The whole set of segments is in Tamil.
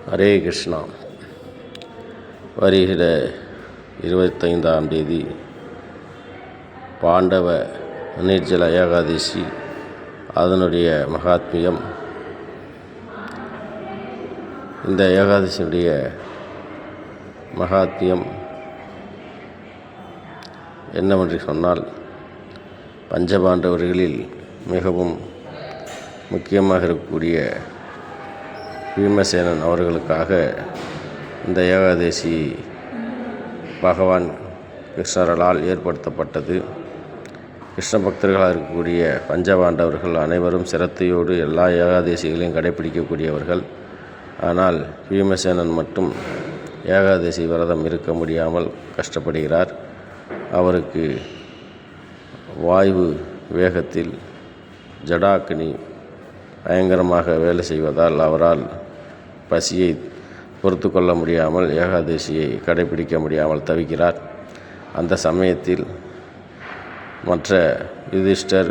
ஹரே கிருஷ்ணா. வருகிற 25ஆம் தேதி பாண்டவ நிர்ஜல ஏகாதசி, அதனுடைய மகாத்மியம். இந்த ஏகாதசியுடைய மகாத்மியம் என்னவென்று சொன்னால், பஞ்சபாண்டவர்களில் மிகவும் முக்கியமாக இருக்கக்கூடிய பீமசேனன் அவர்களுக்காக இந்த ஏகாதசி பகவான் கிருஷ்ணரால் ஏற்படுத்தப்பட்டது. கிருஷ்ண பக்தர்களாக இருக்கக்கூடிய பஞ்சபாண்டவர்கள் அனைவரும் சிரத்தையோடு எல்லா ஏகாதசிகளையும் கடைபிடிக்கக்கூடியவர்கள். ஆனால் பீமசேனன் மட்டும் ஏகாதசி விரதம் இருக்க முடியாமல் கஷ்டப்படுகிறார். அவருக்கு வாயு வேகத்தில் ஜடாக்னி பயங்கரமாக வேலை செய்வதால் அவரால் பசியை பொறுத்து கொள்ள முடியாமல் ஏகாதசியை கடைபிடிக்க முடியாமல் தவிக்கிறார். அந்த சமயத்தில் மற்ற யுதிஷ்டர்,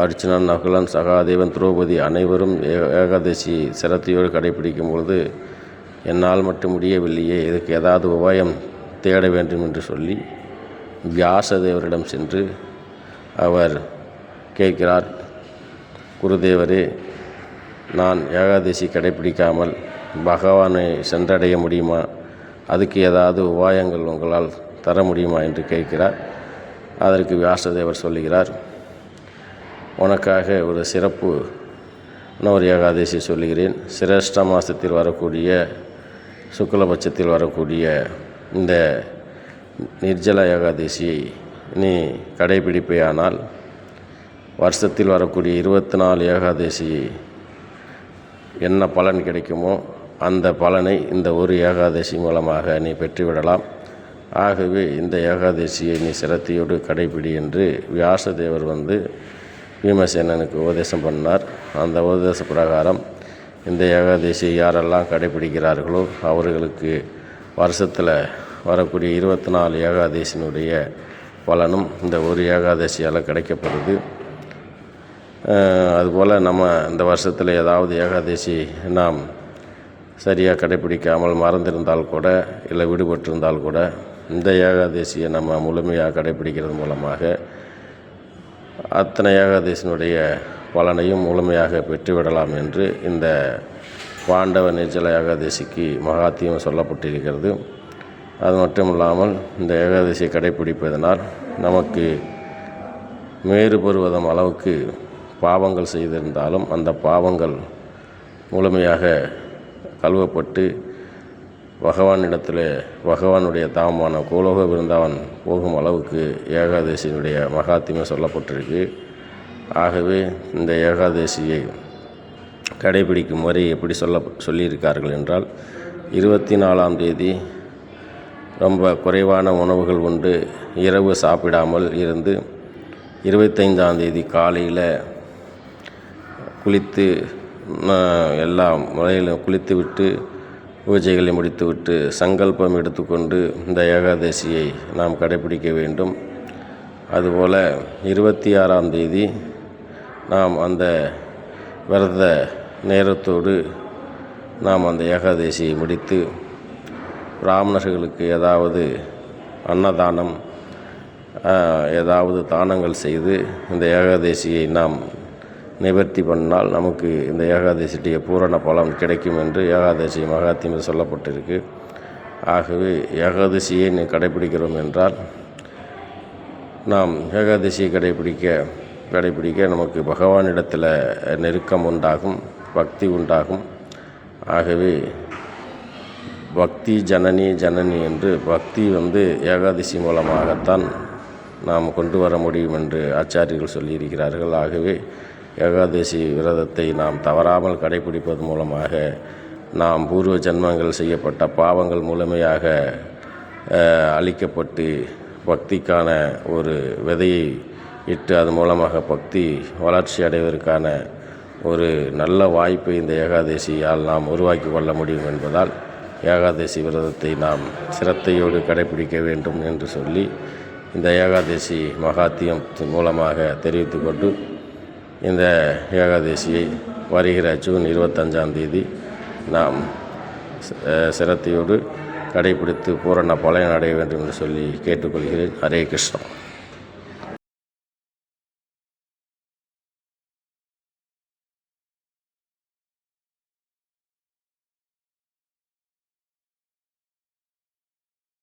அர்ஜுனன், நகுலன், சகாதேவன், திரௌபதி அனைவரும் ஏகாதசி சிரத்தையோடு கடைபிடிக்கும் பொழுது, என்னால் மட்டும் முடியவில்லையே, இதுக்கு ஏதாவது உபாயம் தேட வேண்டும் என்று சொல்லி வியாசதேவரிடம் சென்று அவர் கேட்கிறார், குருதேவரே, நான் ஏகாதசி கடைபிடிக்காமல் பகவானை சென்றடைய முடியுமா? அதுக்கு ஏதாவது உபாயங்கள் உங்களால் தர முடியுமா என்று கேட்கிறார். அதற்கு வியாசதேவர் சொல்லுகிறார், உனக்காக ஒரு சிறப்பு ஒரு ஏகாதசி சொல்லுகிறேன். சிரேஷ்ட மாதத்தில் வரக்கூடிய சுக்லபட்சத்தில் வரக்கூடிய இந்த நிர்ஜல ஏகாதசியை நீ கடைபிடிப்பேயானால் வருஷத்தில் வரக்கூடிய 24 ஏகாதசி என்ன பலன் கிடைக்குமோ அந்த பலனை இந்த ஒரு ஏகாதசி மூலமாக நீ பெற்றுவிடலாம். ஆகவே இந்த ஏகாதசியை நீ சிரத்தையோடு கடைபிடி என்று வியாசதேவர் பீமசேனனுக்கு உபதேசம் பண்ணார். அந்த உபதேச பிரகாரம் இந்த ஏகாதசியை யாரெல்லாம் கடைபிடிக்கிறார்களோ அவர்களுக்கு வருஷத்தில் வரக்கூடிய 24 ஏகாதசியினுடைய பலனும் இந்த ஒரு ஏகாதசியால் கிடைக்கப்படுது. அதுபோல் நம்ம இந்த வருஷத்தில் ஏதாவது ஏகாதசி நாம் சரியாக கடைபிடிக்காமல் மறந்திருந்தால் கூட, இல்லை விடுபட்டிருந்தால் கூட, இந்த ஏகாதசியை நம்ம முழுமையாக கடைபிடிக்கிறது மூலமாக அத்தனை ஏகாதசியினுடைய பலனையும் முழுமையாக பெற்றுவிடலாம் என்று இந்த பாண்டவ நிர்ஜல ஏகாதசிக்கு மகாத்மியம் சொல்லப்பட்டிருக்கிறது. அது மட்டும் இல்லாமல் இந்த ஏகாதசியை கடைபிடிப்பதனால் நமக்கு மேரு பருவதம் அளவுக்கு பாவங்கள் செய்திருந்தாலும் அந்த பாவங்கள் முழுமையாக கழுவப்பட்டு பகவானுடைய தாமமான கோலோக விருந்தாவன் போகும் அளவுக்கு ஏகாதசியினுடைய மகாத்மியம் சொல்லப்பட்டிருக்கு. ஆகவே இந்த ஏகாதசியை கடைபிடிக்கும் முறை எப்படி சொல்லியிருக்கார்கள் என்றால், 24ஆம் தேதி ரொம்ப குறைவான உணவுகள் உண்டு இரவு சாப்பிடாமல் இருந்து 25ஆம் தேதி காலையில் குளித்து எல்லா முறையிலும் குளித்துவிட்டு பூஜைகளை முடித்துவிட்டு சங்கல்பம் எடுத்துக்கொண்டு இந்த ஏகாதசியை நாம் கடைபிடிக்க வேண்டும். அதுபோல் 26ஆம் தேதி நாம் அந்த விரத நேரத்தோடு நாம் அந்த ஏகாதசியை முடித்து பிராமணர்களுக்கு ஏதாவது அன்னதானம், ஏதாவது தானங்கள் செய்து இந்த ஏகாதசியை நாம் நிவர்த்தி பண்ணால் நமக்கு இந்த ஏகாதசியுடைய பூரண பலன் கிடைக்கும் என்று ஏகாதசி மகாத்மியம் சொல்லப்பட்டிருக்கு. ஆகவே ஏகாதசியை கடைபிடிக்கிறோம் என்றால் நாம் ஏகாதசியை கடைபிடிக்க நமக்கு பகவானிடத்தில் நெருக்கம் உண்டாகும், பக்தி உண்டாகும். ஆகவே பக்தி ஜனனி என்று பக்தி ஏகாதசி மூலமாகத்தான் நாம் கொண்டு வர முடியும் என்று ஆச்சாரியர்கள் சொல்லியிருக்கிறார்கள். ஆகவே ஏகாதசி விரதத்தை நாம் தவறாமல் கடைபிடிப்பது மூலமாக நாம் பூர்வ ஜன்மங்கள் செய்யப்பட்ட பாவங்கள் முழுமையாக அழிக்கப்பட்டு பக்திக்கான ஒரு விதையை இட்டு அது மூலமாக பக்தி வளர்ச்சி அடைவதற்கான ஒரு நல்ல வாய்ப்பை இந்த ஏகாதசியால் நாம் உருவாக்கி கொள்ள முடியும் என்பதால் ஏகாதசி விரதத்தை நாம் சிரத்தையோடு கடைபிடிக்க வேண்டும் என்று சொல்லி இந்த ஏகாதசி மகாத்மியம் மூலமாக தெரிவித்து கொண்டு இந்த ஏகாதசியை வருகிற ஜூன் 25ஆம் தேதி நாம் சிரத்தையோடு கடைபிடித்து பூரண பலன் அடைய வேண்டும் என்று சொல்லி கேட்டுக்கொள்கிறேன். ஹரே கிருஷ்ணா.